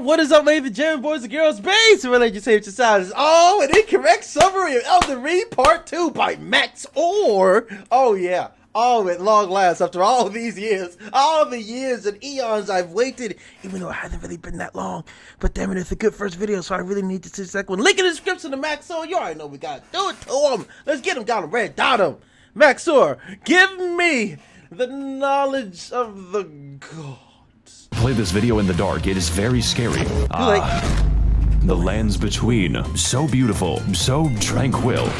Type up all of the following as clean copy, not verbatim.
What is up, ladies and gentlemen, boys and girls, babes, and related to sounds. Oh, an incorrect summary of Elden Ring Part 2 by MAX0R. Oh, yeah. Oh, at long last, after all these years, all the years and eons I've waited, even though it hasn't really been that long. But damn it, it's a good first video, so I really need to see the second one. Link in the description to MAX0R. You already know we gotta do it to him. Let's get him down and red dot him. MAX0R, give me the knowledge of the gods. Play this video in the dark. It is very scary. The lands between, so beautiful, so tranquil,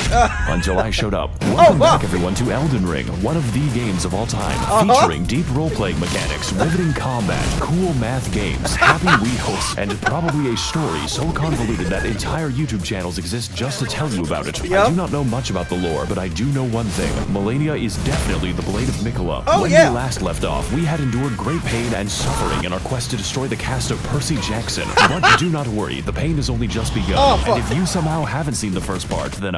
until I showed up. Welcome back, everyone, to Elden Ring, one of the games of all time, featuring deep role-playing mechanics, riveting combat, cool math games, happy Wii hosts, and probably a story so convoluted that entire YouTube channels exist just to tell you about it. I do not know much about the lore, but I do know one thing. Malenia is definitely the Blade of Mikola. When we last left off, we had endured great pain and suffering in our quest to destroy the cast of Percy Jackson. But do not worry, the pain has only just begun, and if you somehow haven't seen the first part, then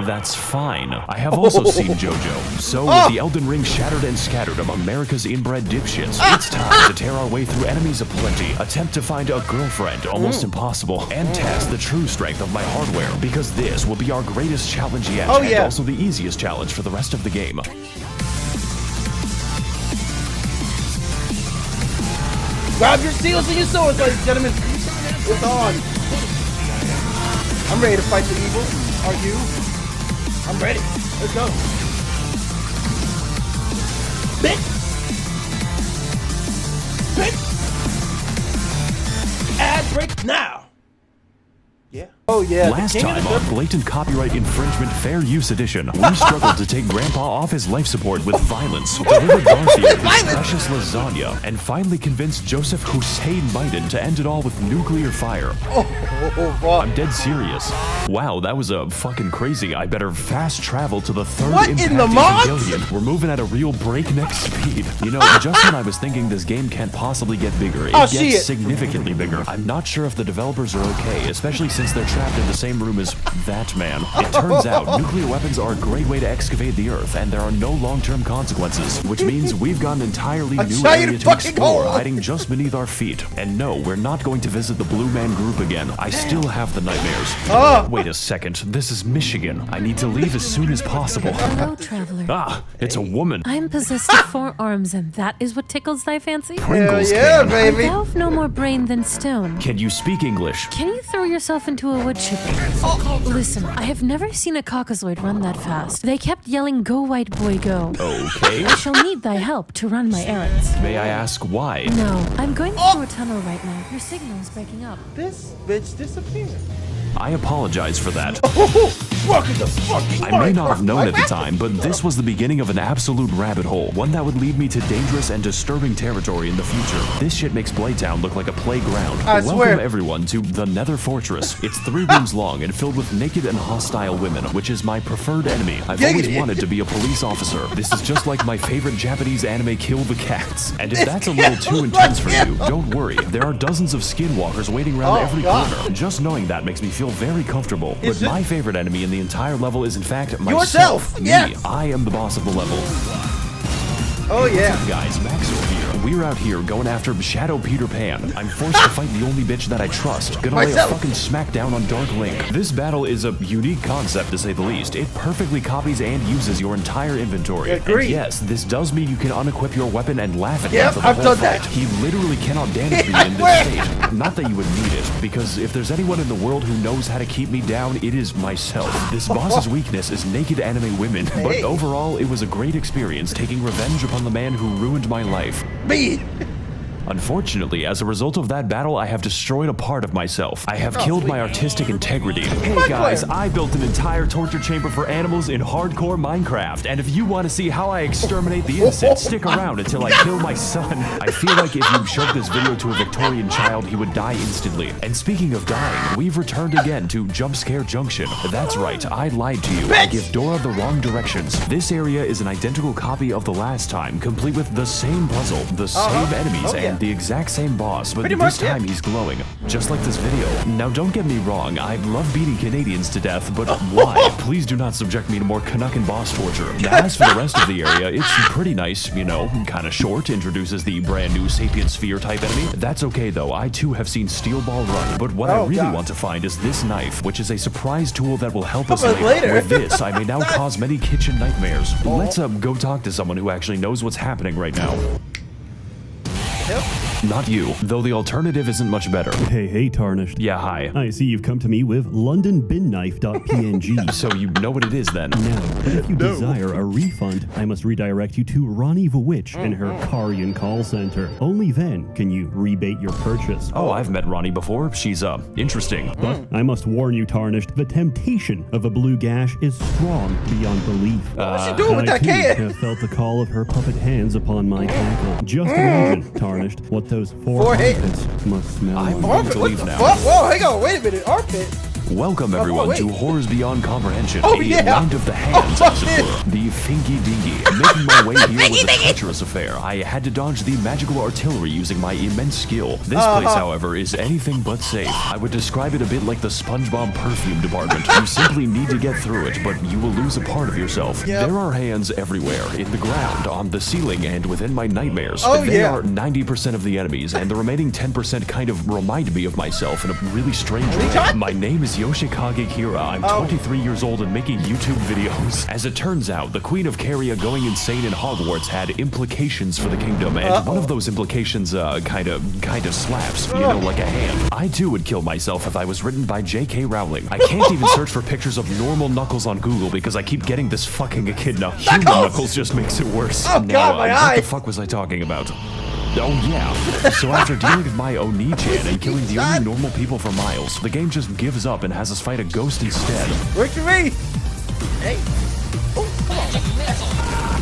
that's fine. I have also seen JoJo. So with the Elden Ring shattered and scattered among America's inbred dipshits, it's time to tear our way through enemies aplenty, attempt to find a girlfriend, almost impossible, and test the true strength of my hardware, because this will be our greatest challenge yet, and also the easiest challenge for the rest of the game. Grab your shields and your swords, ladies and gentlemen. It's on. I'm ready to fight the evil. Are you? I'm ready. Let's go. Bit. Ad break now. Yeah. Oh yeah. Last time on Blatant Copyright Infringement Fair Use Edition, we struggled to take Grandpa off his life support with violence, delivered Garfield his precious lasagna, and finally convinced Joseph Hussein Biden to end it all with nuclear fire. I'm dead serious. Wow, that was fucking crazy. I better fast travel to the third impacting billion. We're moving at a real breakneck speed. You know, just when I was thinking this game can't possibly get bigger, it gets significantly bigger. I'm not sure if the developers are okay, especially since they're trapped in the same room as that man. It turns out nuclear weapons are a great way to excavate the earth, and there are no long-term consequences, which means we've got an entirely new area to explore hiding just beneath our feet. And no, we're not going to visit the Blue Man Group again. I still have the nightmares. Wait a second, this is Michigan. I need to leave as soon as possible. Hello, traveler. Ah, it's a woman. I'm possessed of 4 arms, and that is what tickles thy fancy? Pringles can. Baby. Thou have no more brain than stone. Can you speak English? Can you throw yourself into a wood chipper? Listen, I have never seen a caucasoid run that fast. They kept yelling, "Go, white boy, go." Okay. I shall need thy help to run my errands. May I ask why? No, I'm going through a tunnel right now. Your signal is breaking up. This bitch disappeared. I apologize for that. I may not have known at the time, but this was the beginning of an absolute rabbit hole, one that would lead me to dangerous and disturbing territory in the future. This shit makes Playtown look like a playground. Welcome everyone to the Nether Fortress. It's 3 rooms long and filled with naked and hostile women, which is my preferred enemy. I've always wanted to be a police officer. This is just like my favorite Japanese anime, Kill the Cats. And if that's a little too intense for you, don't worry. There are dozens of skinwalkers waiting around every corner. Just knowing that makes me feel very comfortable. But my favorite enemy in the entire level is in fact myself. Me. I am the boss of the level. Oh yeah. What's up, guys, MAX0R here. We're out here going after Shadow Peter Pan. I'm forced to fight the only bitch that I trust. Gonna lay a fucking smackdown on Dark Link. This battle is a unique concept to say the least. It perfectly copies and uses your entire inventory. And yes, this does mean you can unequip your weapon and laugh at him for the whole fight. He literally cannot damage me in this state. Not that you would need it, because if there's anyone in the world who knows how to keep me down, it is myself. This boss's weakness is naked anime women, but overall, it was a great experience taking revenge upon the man who ruined my life. Me! Unfortunately, as a result of that battle, I have destroyed a part of myself. I have killed my artistic integrity. Hey guys, I built an entire torture chamber for animals in hardcore Minecraft, and if you want to see how I exterminate the innocent, stick around until I kill my son. I feel like if you showed this video to a Victorian child, he would die instantly. And speaking of dying, we've returned again to Jump Scare Junction. That's right, I lied to you. I give Dora the wrong directions. This area is an identical copy of the last time, complete with the same puzzle, the same enemies, and the exact same boss, but this time he's glowing, just like this video. Now don't get me wrong, I love beating Canadians to death, but why? Please do not subject me to more Canuckin boss torture. Now, as for the rest of the area, it's pretty nice, you know, kind of short, introduces the brand new Sapient Sphere type enemy. That's okay though, I too have seen Steel Ball run, but what I really want to find is this knife, which is a surprise tool that will help us later. With this, I may now cause many kitchen nightmares. Let's go talk to someone who actually knows what's happening right now. Not you, though the alternative isn't much better. Hey, Tarnished. Yeah, hi. I see you've come to me with LondonBinKnife.png. So you know what it is then? No, but if you desire a refund, I must redirect you to Ranni the Witch in her Karian call center. Only then can you rebate your purchase. Oh, I've met Ranni before. She's, interesting. But I must warn you, Tarnished, the temptation of a blue gash is strong beyond belief. What's she doing with that can? I have felt the call of her puppet hands upon my tackle. Just imagine, Tarnished, what those four armpits must smell I'm like. going to leave now. Whoa, hang on, wait a minute, armpit. Welcome everyone to Horrors Beyond Comprehension, Oh, a yeah. land of the hands, as it were. The Finky Dinky. Making my way here was a treacherous affair. I had to dodge the magical artillery using my immense skill. This place, however, is anything but safe. I would describe it a bit like the SpongeBob perfume department. You simply need to get through it, but you will lose a part of yourself. Yep. There are hands everywhere, in the ground, on the ceiling, and within my nightmares. Oh, they yeah. are 90% of the enemies, and the remaining 10% kind of remind me of myself in a really strange way. My name is Yoshikage Kira. I'm 23 years old and making YouTube videos. As it turns out, the Queen of Caria going insane in Hogwarts had implications for the kingdom, and one of those implications, kind of slaps, you know, like a hand. I too would kill myself if I was written by J.K. Rowling. I can't even search for pictures of normal Knuckles on Google because I keep getting this fucking echidna. Human Knuckles just makes it worse. Oh, God, my what eyes. the fuck was I talking about? Oh yeah. So after dealing with my Oni-chan and killing the only normal people for miles, the game just gives up and has us fight a ghost instead. Work for me. Hey.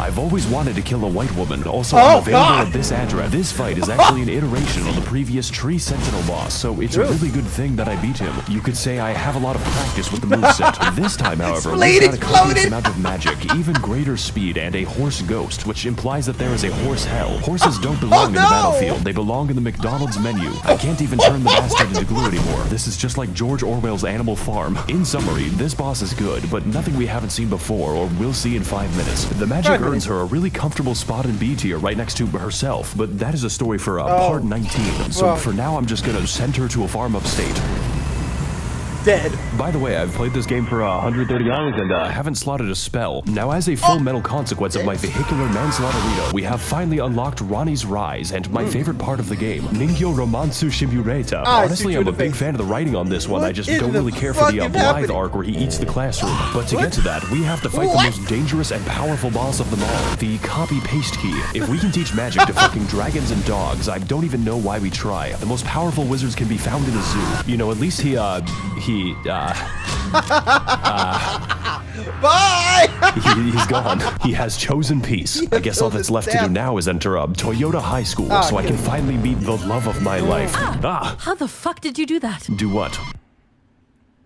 I've always wanted to kill a white woman. Also, I'm available at this address. This fight is actually an iteration on the previous Tree Sentinel boss, so it's a really good thing that I beat him. You could say I have a lot of practice with the moveset. This time, however, we've got a copious amount of magic, even greater speed, and a horse ghost, which implies that there is a horse hell. Horses don't belong in the battlefield. They belong in the McDonald's menu. I can't even turn the bastard into glue anymore. This is just like George Orwell's Animal Farm. In summary, this boss is good, but nothing we haven't seen before or will see in 5 minutes. The magic earns her a really comfortable spot in B tier right next to herself, but that is a story for part 19. So for now, I'm just gonna send her to a farm upstate. Dead. By the way, I've played this game for 130 hours and haven't slotted a spell. Now, as a full metal consequence of my vehicular manslaughterito, we have finally unlocked Ranni's Rise and my favorite part of the game, Ningyo Romansu Shimureta. Honestly, I'm a big fan of the writing on this one. I just don't really care for the Blythe arc where he eats the classroom. But to get to that, we have to fight the most dangerous and powerful boss of them all, the copy-paste key. If we can teach magic to fucking dragons and dogs, I don't even know why we try. The most powerful wizards can be found in a zoo. You know, at least Bye! he's gone. He has chosen peace. I guess all that's left to do now is enter Toyota High School so I can finally meet the love of my life. How the fuck did you do that? Do what?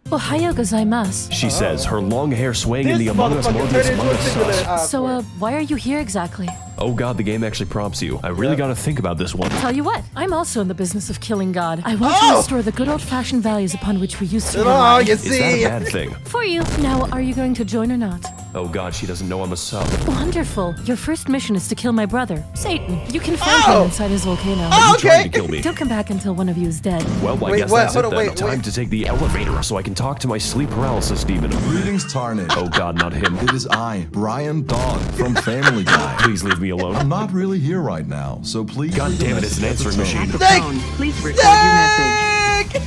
Ohayo gozaimasu. She says, her long hair swaying in the Among Us Morbius Among Us sus. So, why are you here exactly? Oh god, the game actually prompts you. I really gotta think about this one. Tell you what, I'm also in the business of killing God. I want to restore the good old-fashioned values upon which we used to rely. You Is that see? a bad thing? For you. Now, are you going to join or not? Oh god, she doesn't know I'm a sub. Wonderful. Your first mission is to kill my brother, Satan. You can find him inside his volcano. You trying to kill me? Don't come back until one of you is dead. Well, I guess that's it then. Time to take the elevator so I can talk to my sleep paralysis demon. Greetings, Tarnished. Oh god, not him. It is I, Brian Dog, from Family Guy. Please leave me alone. I'm not really here right now, so please. God damn it, it's an answering machine. Please record your message.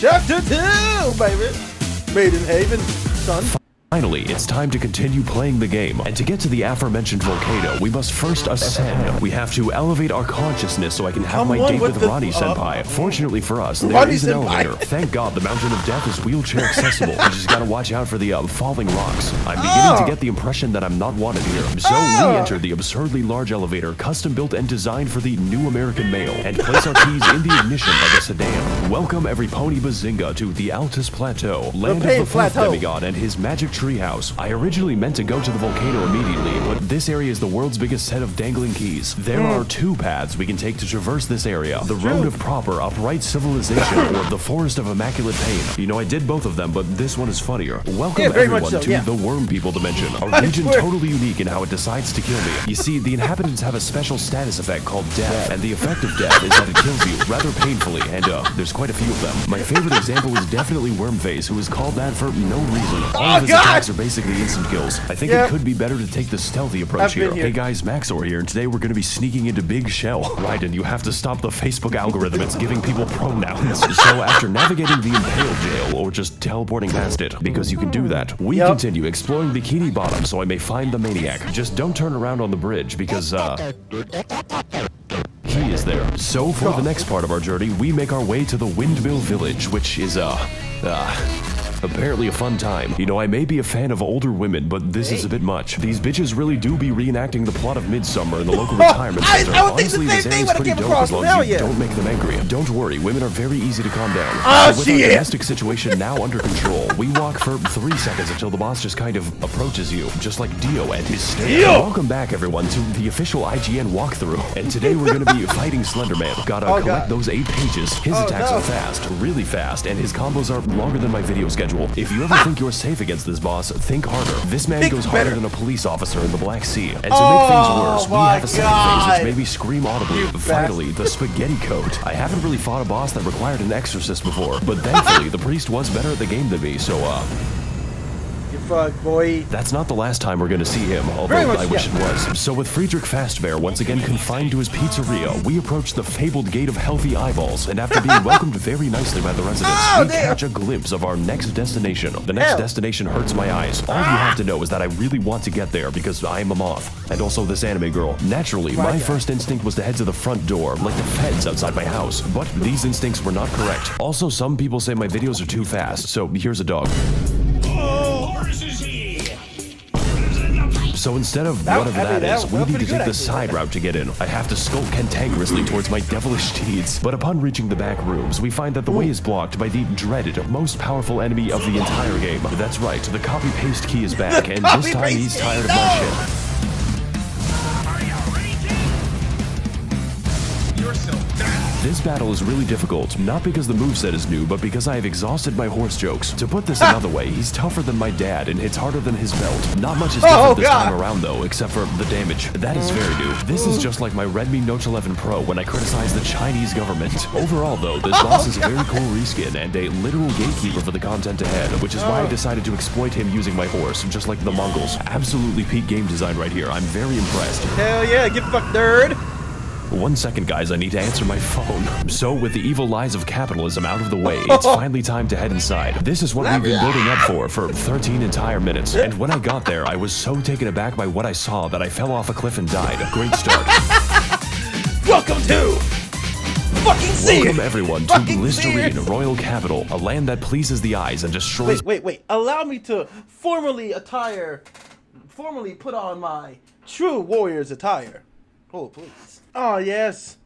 Chapter 2, baby. Maiden Haven, son. Finally, it's time to continue playing the game, and to get to the aforementioned volcano, we must first ascend. We have to elevate our consciousness so I can have my date with Ranni Senpai. Fortunately for us, there is an elevator. Thank God the Mountain of Death is wheelchair accessible. You just gotta watch out for the falling rocks. I'm beginning to get the impression that I'm not wanted here. So we enter the absurdly large elevator, custom built and designed for the new American male, and place our keys in the ignition like a sedan. Welcome every pony bazinga to the Altus Plateau, land of the fourth demigod and his magic treehouse. I originally meant to go to the volcano immediately, but this area is the world's biggest set of dangling keys. There are two paths we can take to traverse this area: the road of proper, upright civilization, or the forest of immaculate pain. You know, I did both of them, but this one is funnier. Welcome everyone to the Worm People dimension, a region totally unique in how it decides to kill me. You see, the inhabitants have a special status effect called death, and the effect of death is that it kills you rather painfully, and there's quite a few of them. My favorite example is definitely Wormface, who is called that for no reason. All of his attacks are basically instant kills. I think it could be better to take the stealthy approach here. Hey guys, MAX0R here, and today we're gonna be sneaking into Big Shell. Right, and you have to stop the Facebook algorithm. It's giving people pronouns. So after navigating the Impale Jail, or just teleporting past it, because you can do that, we continue exploring Bikini Bottom so I may find the maniac. Just don't turn around on the bridge, because, he is there. So for the next part of our journey, we make our way to the Windmill Village, which is, apparently a fun time. You know, I may be a fan of older women, but this is a bit much. These bitches really do be reenacting the plot of Midsummer in the local retirement center. Honestly, this area's pretty dope as long as you don't make them angry. Don't worry, women are very easy to calm down. So with our domestic situation now under control, we walk for 3 seconds until the boss just kind of approaches you, just like Dio and his stare. Welcome back, everyone, to the official IGN walkthrough. And today we're gonna be fighting Slenderman. Gotta collect those 8 pages. His attacks are fast, really fast, and his combos are longer than my video schedule. If you ever think you're safe against this boss, think harder. This man goes harder than a police officer in the Black Sea. And to make things worse, we have a second phase which made me scream audibly. Finally, the spaghetti coat. I haven't really fought a boss that required an exorcist before, but thankfully the priest was better at the game than me, so boy. That's not the last time we're gonna see him, although I wish it was. So with Friedrich Fastbear once again confined to his pizzeria, we approach the fabled Gate of Healthy Eyeballs, and after being welcomed very nicely by the residents, we catch a glimpse of our next destination. The next destination hurts my eyes. All you have to know is that I really want to get there because I am a moth. And also this anime girl. Naturally, my first instinct was to head to the front door, like the feds outside my house. But these instincts were not correct. Also, some people say my videos are too fast, so here's a dog. So instead of whatever that is, we need to take the side route to get in. I have to skulk cantankerously towards my devilish deeds. But upon reaching the back rooms, we find that the way is blocked by the dreaded, most powerful enemy of the entire game. That's right, the copy-paste key is back, and this time he's tired of my shit. This battle is really difficult, not because the moveset is new, but because I have exhausted my horse jokes. To put this another way, he's tougher than my dad and hits harder than his belt. Not much is different this time around though, except for the damage. That is very new. This is just like my Redmi Note 11 Pro when I criticized the Chinese government. Overall though, this boss is a very cool reskin and a literal gatekeeper for the content ahead, which is why I decided to exploit him using my horse, just like the Mongols. Absolutely peak game design right here. I'm very impressed. Hell yeah, get fucked, nerd! 1 second, guys, I need to answer my phone. So, with the evil lies of capitalism out of the way, it's finally time to head inside. This is what we've been building up for 13 entire minutes. And when I got there, I was so taken aback by what I saw that I fell off a cliff and died. Great start. Welcome to fucking Seer! Welcome everyone to Listerine, Royal Capital, a land that pleases the eyes and destroys— Wait. Allow me to formally put on my true warrior's attire. Oh, please. Oh, yes.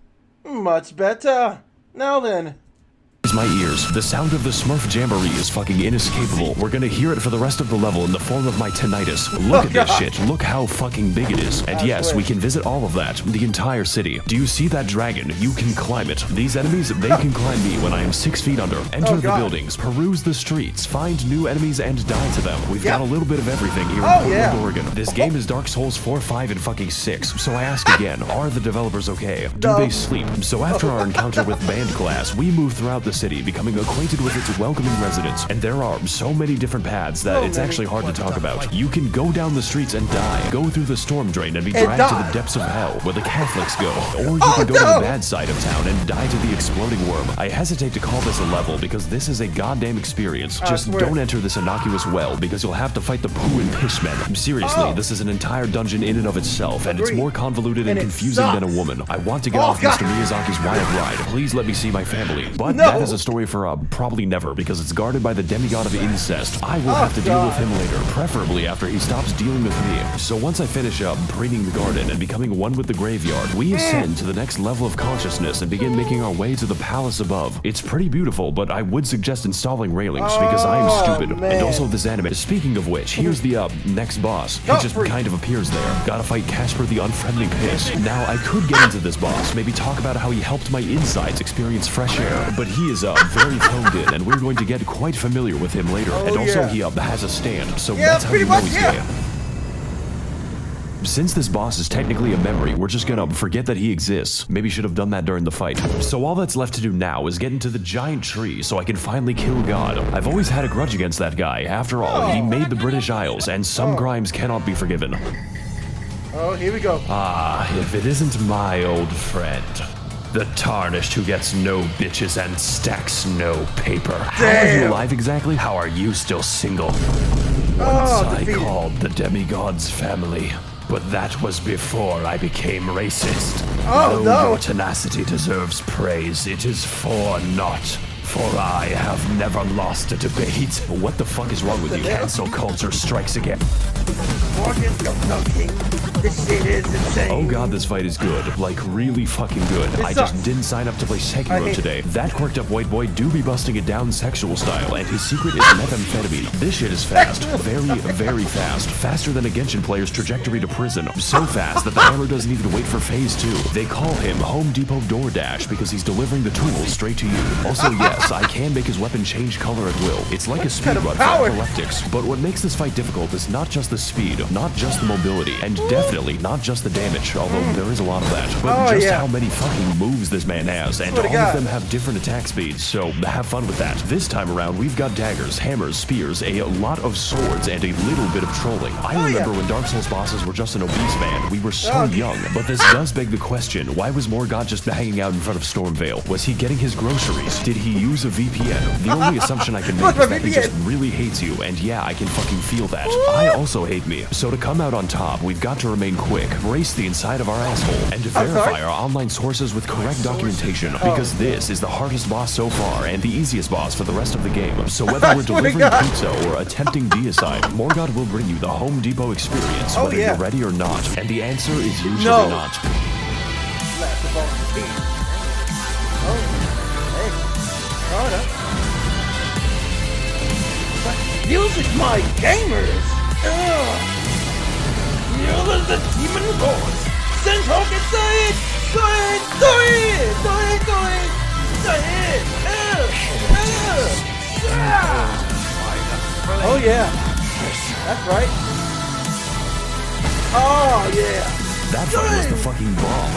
Much better. Now then. My ears. The sound of the Smurf Jamboree is fucking inescapable. We're gonna hear it for the rest of the level in the form of my tinnitus. Look at this shit. Look how fucking big it is. And yes, we can visit all of that. The entire city. Do you see that dragon? You can climb it. These enemies, they can climb me when I am 6 feet under. Enter the buildings, peruse the streets, find new enemies and die to them. We've got a little bit of everything here in Portland, Oregon. This game is Dark Souls 4, 5, and fucking 6. So I ask again, are the developers okay? Do they sleep? So after our encounter with Band Class, we move throughout the city, becoming acquainted with its welcoming residents. And there are so many different paths that it's actually hard to talk about. You can go down the streets and die, go through the storm drain and be dragged to the depths of hell, where the Catholics go. Or you can go to the bad side of town and die to the exploding worm. I hesitate to call this a level because this is a goddamn experience. Just don't enter this innocuous well because you'll have to fight the poo and piss men. Seriously, this is an entire dungeon in and of itself, and it's more convoluted and confusing than a woman. I want to get off Mr. Miyazaki's wild ride. Please let me see my family. But that is a story for probably never, because it's guarded by the demigod of incest. I will have to deal with him later, preferably after he stops dealing with me. So once I finish up preening the garden and becoming one with the graveyard, we ascend to the next level of consciousness and begin making our way to the palace above. It's pretty beautiful, but I would suggest installing railings because I am stupid. And also this anime. Speaking of which, here's the next boss. He just kind of appears there. Gotta fight Casper the Unfriendly Piss. Now, I could get into this boss, maybe talk about how he helped my insides experience fresh air, but he is very toned in, and we're going to get quite familiar with him later. And also, he has a stand, so that's how you know he's gay. Since this boss is technically a memory, we're just gonna forget that he exists. Maybe should have done that during the fight. So all that's left to do now is get into the giant tree so I can finally kill God. I've always had a grudge against that guy. After all, he made the British Isles, and some crimes cannot be forgiven. Oh, here we go. Ah, if it isn't my old friend, the tarnished who gets no bitches and stacks no paper. How are you alive exactly? How are you still single? Once I called the demigod's family, but that was before I became racist. Though your tenacity deserves praise, it is for naught. For I have never lost a debate. What the fuck is wrong with you? Cancel culture strikes again. This shit is insane. Oh god, this fight is good. Like, really fucking good. I just didn't sign up to play Sekiro today. That quirked up white boy do be busting it down sexual style, and his secret is methamphetamine. This shit is fast. Very, very fast. Faster than a Genshin player's trajectory to prison. So fast that the hammer doesn't even wait for phase 2. They call him Home Depot DoorDash because he's delivering the tools straight to you. Also, yes, I can make his weapon change color at will. It's like a speedrun for epileptics. But what makes this fight difficult is not just the speed, not just the mobility, and definitely not just the damage, although there is a lot of that, but just how many fucking moves this man has, and all of them have different attack speeds, so have fun with that. This time around, we've got daggers, hammers, spears, a lot of swords, and a little bit of trolling. I remember when Dark Souls bosses were just an obese man. We were so young, but this does beg the question, why was Morgott just hanging out in front of Stormvale? Was he getting his groceries? Did he use a VPN? The only assumption I can make is that he just really hates you, and yeah, I can fucking feel that. I also hate me. So to come out on top, we've got to remain quick, brace the inside of our asshole, and to verify our online sources with correct documentation, because this is the hardest boss so far, and the easiest boss for the rest of the game. So whether we're delivering pizza or attempting deicide, Morgott will bring you the Home Depot experience, whether you're ready or not. And the answer is usually not. Music, my gamers! You're the demon lords! Send Hogan, say it! Do it! Do it! Do it! Do it! Do it! Oh yeah! That's right! Oh yeah! That fight was the fucking bomb.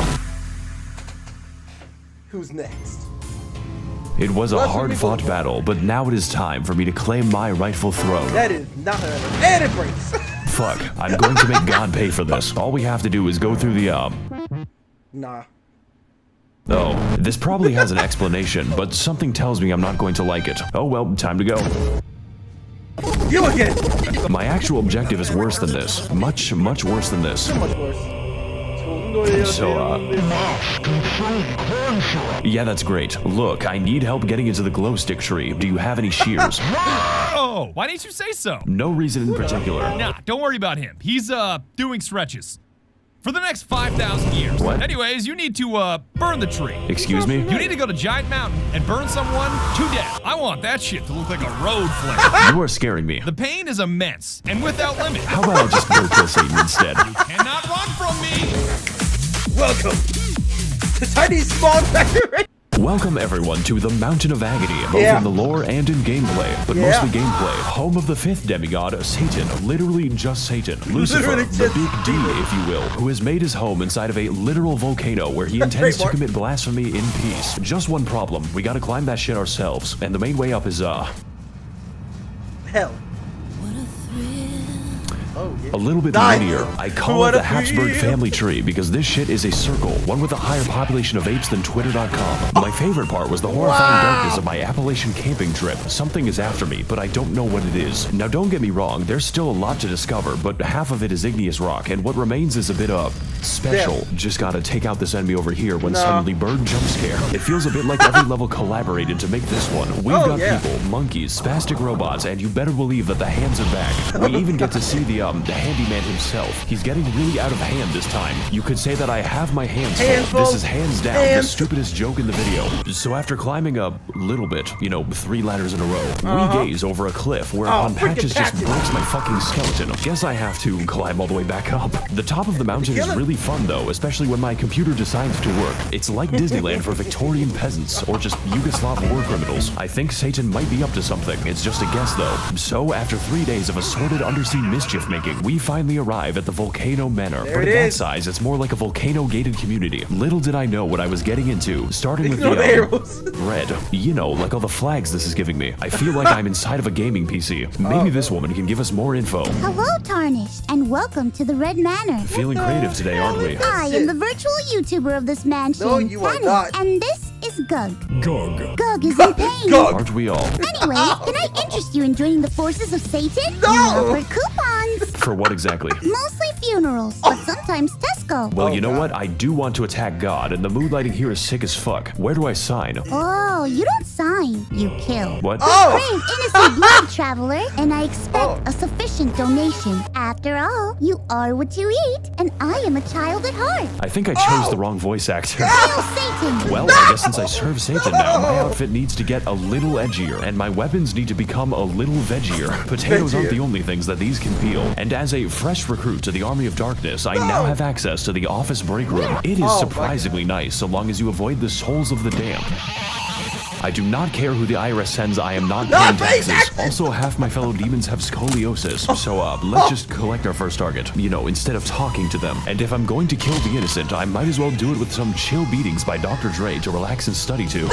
Who's next? It was a hard-fought battle, but now it is time for me to claim my rightful throne. That is not an edit breaks. Fuck, I'm going to make God pay for this. All we have to do is go through the, Nah. Oh, this probably has an explanation, but something tells me I'm not going to like it. Oh well, time to go. You again! My actual objective is worse than this. Much, much worse than this. Much worse. So, yeah, that's great. Look, I need help getting into the glow stick tree. Do you have any shears? Oh, why didn't you say so? No reason in particular. Nah, don't worry about him. He's, doing stretches. For the next 5,000 years. What? Anyways, you need to, burn the tree. Excuse me? You need to go to Giant Mountain and burn someone to death. I want that shit to look like a road flare. You are scaring me. The pain is immense and without limit. How about I just go kill Satan instead? You cannot run from me. Welcome to Tiny Small Factory. Welcome everyone to the Mountain of Agony, both in the lore and in gameplay, but mostly gameplay. Home of the 5th demigod, Satan, literally just Satan, Lucifer, the big D, if you will, who has made his home inside of a literal volcano where he intends to commit blasphemy in peace. Just one problem, we gotta climb that shit ourselves, and the main way up is, hell. Oh, yeah. A little bit linear. I call it the Habsburg family tree because this shit is a circle, one with a higher population of apes than Twitter.com. My favorite part was the horrifying darkness of my Appalachian camping trip. Something is after me, but I don't know what it is. Now don't get me wrong, there's still a lot to discover, but half of it is igneous rock, and what remains is a bit of special. Just gotta take out this enemy over here when suddenly bird jump scare. It feels a bit like every level collaborated to make this one. We've got people, monkeys, spastic robots, and you better believe that the hands are back. We even get to see the handyman himself. He's getting really out of hand this time. You could say that I have my hands full. This is hands down the stupidest joke in the video. So after climbing a little bit, 3 ladders in a row, we gaze over a cliff whereupon Patches just breaks my fucking skeleton. Guess I have to climb all the way back up. The top of the mountain is really fun though, especially when my computer decides to work. It's like Disneyland for Victorian peasants or just Yugoslav war criminals. I think Satan might be up to something. It's just a guess though. So after 3 days of assorted undersea mischief making, we finally arrive at the Volcano Manor, but at that size, it's more like a volcano-gated community. Little did I know what I was getting into, starting with the red. Like all the flags this is giving me. I feel like I'm inside of a gaming PC. Maybe this woman can give us more info. Hello, Tarnished, and welcome to the Red Manor. Feeling creative today, aren't we? I am the virtual YouTuber of this mansion, No, you are not. and this is Gug. Gug. Gug is in pain. Aren't we all? Anyway, can I interest you in joining the forces of Satan? No! You offer coupons. For what exactly? Mostly funerals, but sometimes Tesco. Well, you know what? I do want to attack God, and the mood lighting here is sick as fuck. Where do I sign? Oh, you don't sign, you kill. What? Brave, innocent blood, traveler, and I expect a sufficient donation. After all, you are what you eat, and I am a child at heart. I think I chose the wrong voice actor. Hail Satan! Well, I guess since I serve Satan now, my outfit needs to get a little edgier, and my weapons need to become a little veggier. Potatoes aren't the only things that these can peel, and as a fresh recruit to the Army of Darkness, I now have access to the office break room. It is surprisingly nice, so long as you avoid the souls of the damned. I do not care who the IRS sends, I am not paying taxes. Also, half my fellow demons have scoliosis, so let's just collect our first target, instead of talking to them. And if I'm going to kill the innocent, I might as well do it with some chill beatings by Dr. Dre to relax and study to.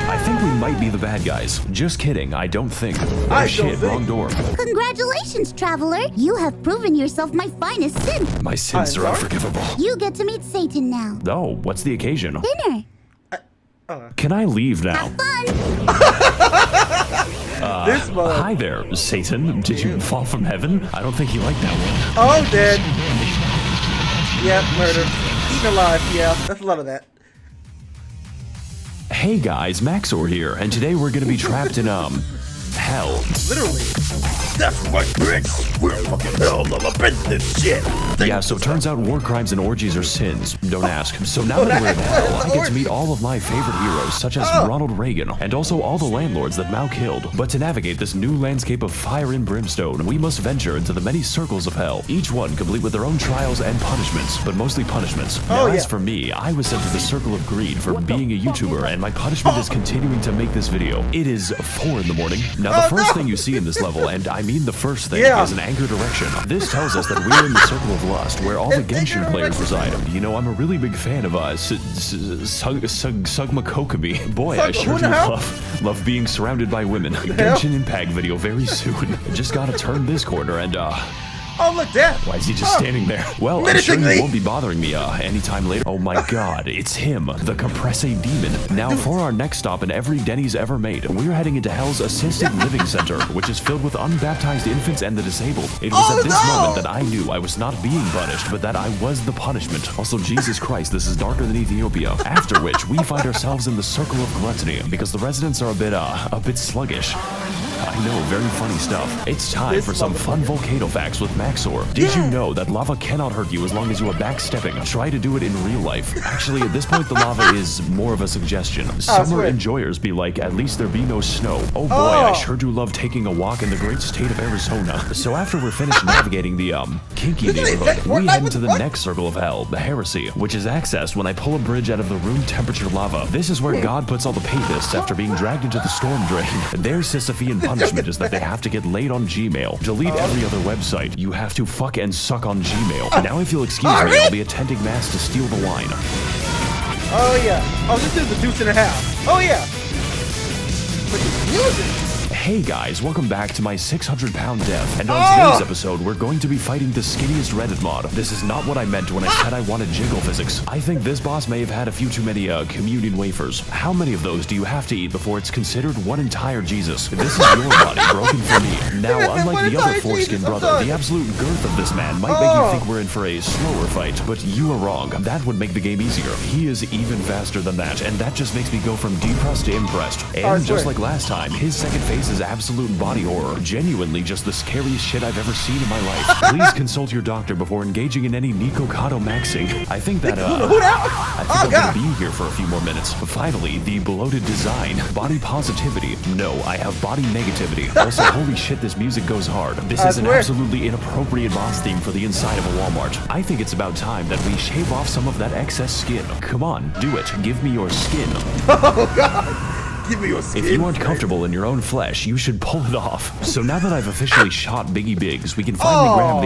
I think we might be the bad guys. Just kidding, I don't think. Oh shit, wrong door. Congratulations, traveler. You have proven yourself my finest synth. My sins are unforgivable. You get to meet Satan now. Oh, what's the occasion? Dinner. Can I leave now? Fun. Hi there, Satan. Did you fall from heaven? I don't think you like that one. Oh, dead. Yep, murder. Eaten alive, yeah. That's a lot of that. Hey guys, MAX0R here, and today we're gonna be trapped in, hell. Literally. That's right, bitch. We're fucking hell up in this shit. Yeah, so it turns out war crimes and orgies are sins. Don't ask. So now that we're in hell, I get to meet all of my favorite heroes, such as Ronald Reagan, and also all the landlords that Mao killed. But to navigate this new landscape of fire and brimstone, we must venture into the many circles of hell, each one complete with their own trials and punishments, but mostly punishments. Now, as for me, I was sent to the circle of greed for being a YouTuber, and my punishment is continuing to make this video. It is 4 in the morning. Now, the first thing you see in this level, and I mean the first thing, is an anchor direction. This tells us that we're in the circle of lust, where all the Genshin players reside. I'm a really big fan of Sugma Kokomi. Boy, I sure do love being surrounded by women. Genshin Impact video very soon. Just gotta turn this corner and Oh, look, Dad. Why is he just standing there? Well, I'm sure he won't be bothering me anytime later. Oh my god, it's him, the Compresse Demon. Now, for our next stop in every Denny's ever made, we're heading into Hell's Assisted Living Center, which is filled with unbaptized infants and the disabled. It was at this moment that I knew I was not being punished, but that I was the punishment. Also, Jesus Christ, this is darker than Ethiopia. After which, we find ourselves in the circle of gluttony, because the residents are a bit sluggish. I know, very funny stuff. It's time for some fun volcano facts with MAX0R. Did you know that lava cannot hurt you as long as you are backstepping? Try to do it in real life. Actually, at this point, the lava is more of a suggestion. Summer enjoyers be like, at least there be no snow. Oh boy, I sure do love taking a walk in the great state of Arizona. So after we're finished navigating the, kinky neighborhood, we head into the next circle of hell, the heresy, which is accessed when I pull a bridge out of the room temperature lava. This is where God puts all the papists after being dragged into the storm drain. Their Sisyphean punishment is that they have to get laid on Gmail. Delete every other website. You have to fuck and suck on Gmail. Now if you'll excuse me, I'll be attending mass to steal the wine. Oh yeah. Oh, this is the deuce and a half. Oh yeah. But the music. Hey guys, welcome back to my 600-pound death, and on today's episode, we're going to be fighting the skinniest Reddit mod. This is not what I meant when I said I wanted jiggle physics. I think this boss may have had a few too many, communion wafers. How many of those do you have to eat before it's considered one entire Jesus? This is your body broken for me. Now, unlike the other foreskin brother, the absolute girth of this man might make you think we're in for a slower fight, but you are wrong. That would make the game easier. He is even faster than that, and that just makes me go from depressed to impressed. And just like last time, his second phase is absolute body horror. Genuinely just the scariest shit I've ever seen in my life. Please consult your doctor before engaging in any Nikocado maxing. I think that, I'm gonna be here for a few more minutes. Finally, the bloated design. Body positivity. No, I have body negativity. Also, holy shit, this music goes hard. This is an absolutely inappropriate boss theme for the inside of a Walmart. I think it's about time that we shave off some of that excess skin. Come on, do it. Give me your skin. Oh god. Give me your skin. If you aren't comfortable in your own flesh, you should pull it off. So now that I've officially shot Biggie Biggs, we can finally grab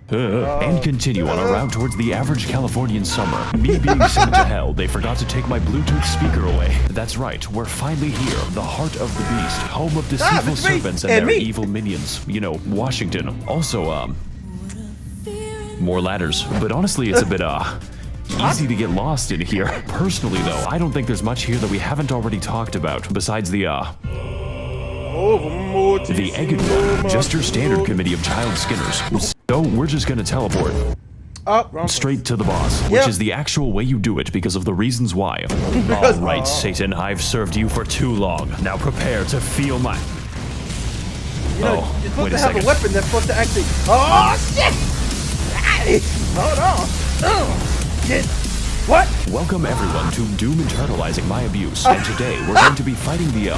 the, and continue on our route towards the average Californian summer. Me being sent to hell, they forgot to take my Bluetooth speaker away. That's right, we're finally here, the heart of the beast, home of deceitful serpents and their evil minions. You know, Washington. Also, more ladders. But honestly, it's a bit, easy to get lost in here. Personally, though, I don't think there's much here that we haven't already talked about, besides the agony, just your standard committee of child skinners. So, we're just gonna teleport straight to the boss, which is the actual way you do it because of the reasons why. Alright, Satan, I've served you for too long. Now prepare to feel my... You know, you're supposed to have a weapon that's supposed to actually... Oh, shit! Hold on. What? Welcome everyone to Doom Internalizing My Abuse, and today we're going to be fighting the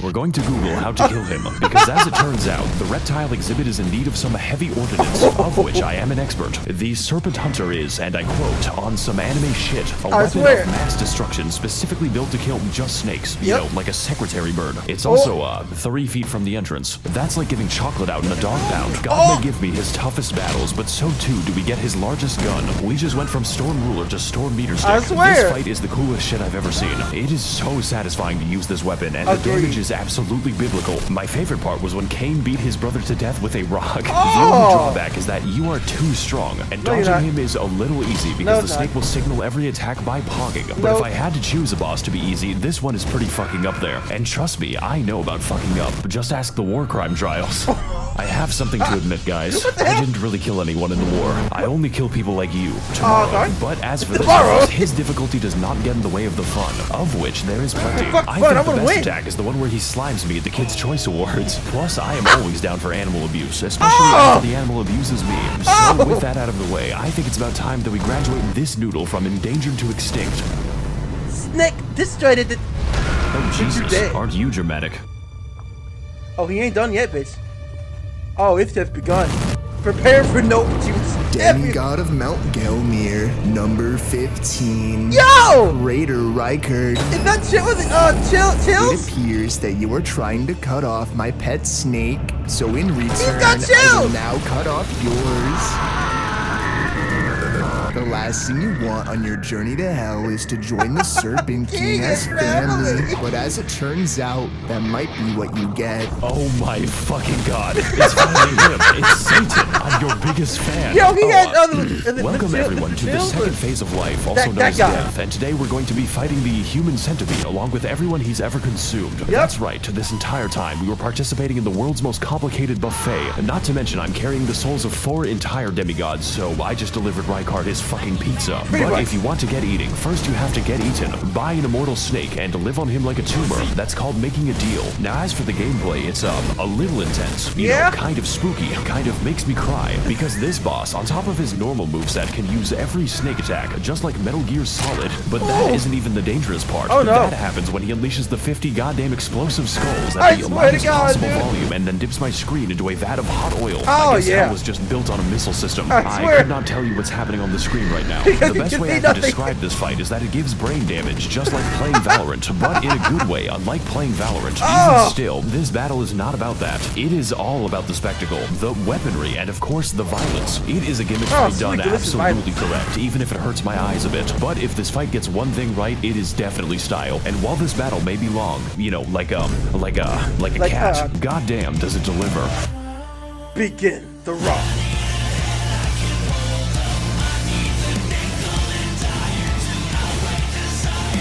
we're going to Google how to kill him, because as it turns out, the reptile exhibit is in need of some heavy ordnance, of which I am an expert. The Serpent Hunter is, and I quote, on some anime shit, a weapon of mass destruction specifically built to kill just snakes, you know, like a secretary bird. It's also, 3 feet from the entrance. That's like giving chocolate out in a dog pound. God may give me his toughest battles, but so too do we get his largest gun. We just went from Storm Ruler to Storm Meter Stick. This fight is the coolest shit I've ever seen. It is so satisfying to use this weapon, and the damage is absolutely biblical. My favorite part was when Cain beat his brother to death with a rock. The only drawback is that you are too strong, and dodging him is a little easy because the snake will signal every attack by pogging. But if I had to choose a boss to be easy, this one is pretty fucking up there. And trust me, I know about fucking up. Just ask the war crime trials. I have something to admit, guys. I didn't really kill anyone in the war. I only kill people like you tomorrow. But as for this boss, his difficulty does not get in the way of the fun, of which there is plenty. I think the best attack is the one where he slimes me at the Kids' Choice Awards. Plus, I am always down for animal abuse, especially after the animal abuses me. So with that out of the way, I think it's about time that we graduate this noodle from endangered to extinct. Snake destroyed it. Oh Jesus, aren't you dramatic? Oh, he ain't done yet, bitch. Oh, it's just begun. Prepare for no juice. Demigod of Mount Gelmir, number 15. Yo! Raider Rykard. Is that Chills? It appears that you are trying to cut off my pet snake, so in return, got I will now cut off yours. The last thing you want on your journey to hell is to join the Serpent King as family. But as it turns out, that might be what you get. Oh my fucking god. It's finally him. It's Satan. I'm your biggest fan. Yo, he had Welcome everyone to the second phase of life, also known as death. And today we're going to be fighting the human centipede along with everyone he's ever consumed. That's right, this entire time we were participating in the world's most complicated buffet. And not to mention I'm carrying the souls of 4 entire demigods, so I just delivered Rykard his fucking pizza. But if you want to get eating, first you have to get eaten. Buy an immortal snake and live on him like a tumor. That's called making a deal. Now as for the gameplay, it's a little intense. You know, kind of spooky, kind of makes me cry. Because this boss, on top of his normal moveset, can use every snake attack, just like Metal Gear Solid. But that isn't even the dangerous part. That happens when he unleashes the 50 goddamn explosive skulls at the loudest possible volume and then dips my screen into a vat of hot oil. I guess hell was just built on a missile system. I could not tell you what's happening on the screen right now. The best way I can describe this fight is that it gives brain damage, just like playing Valorant, but in a good way, unlike playing Valorant. Even still, this battle is not about that. It is all about the spectacle, the weaponry, and of course the violence. It is a gimmick fight done absolutely correct, even if it hurts my eyes a bit. But if this fight gets one thing right, it is definitely style. And while this battle may be long, you know, like a cat, goddamn does it deliver. Begin the rock.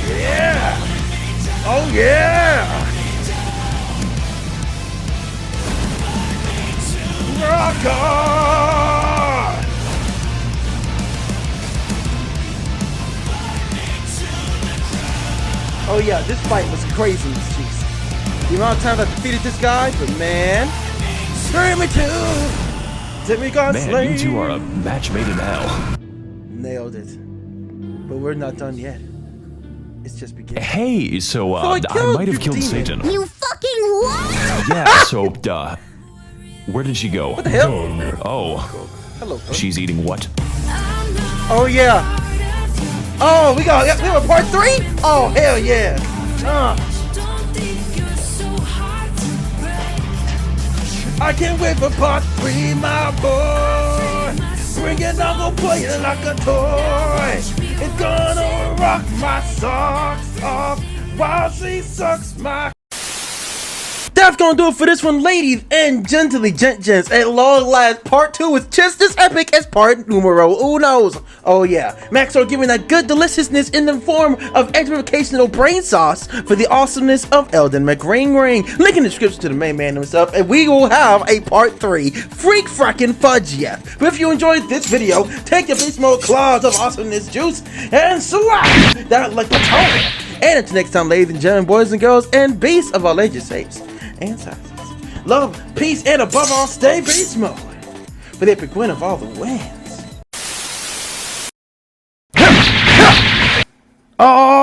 Yeah! Oh yeah! Rykard! Oh yeah, this fight was crazy, jeez. The amount of times I defeated this guy, but man, scream me too! Demigod Slayer! Man, you two are a match made in hell. Nailed it. But we're not done yet. It's just beginning. Hey, so I might have killed Satan. You fucking what? Yeah, so, where did she go? What the hell? Oh. Hello. She's eating what? Oh yeah. Oh, we got part 3? Oh hell yeah. I can't wait for part 3, my boy. Bring it on, go play it like a toy. It's gonna rock my socks off while she sucks my. That's gonna do it for this one, ladies and gents. At long last, part 2 was just as epic as part numero unos. Oh yeah, MAX0R giving that good deliciousness in the form of educational brain sauce for the awesomeness of Elden Ring. Link in the description to the main man himself, and we will have a part 3. Freak frackin' fudge, yes. But if you enjoyed this video, take your beast mode claws of awesomeness juice and slap that like Plateau. And until next time, ladies and gentlemen, boys and girls, and beasts of all ages, shapes and sizes. Love, peace, and above all, stay beast mode for the epic win of all the wins. Oh!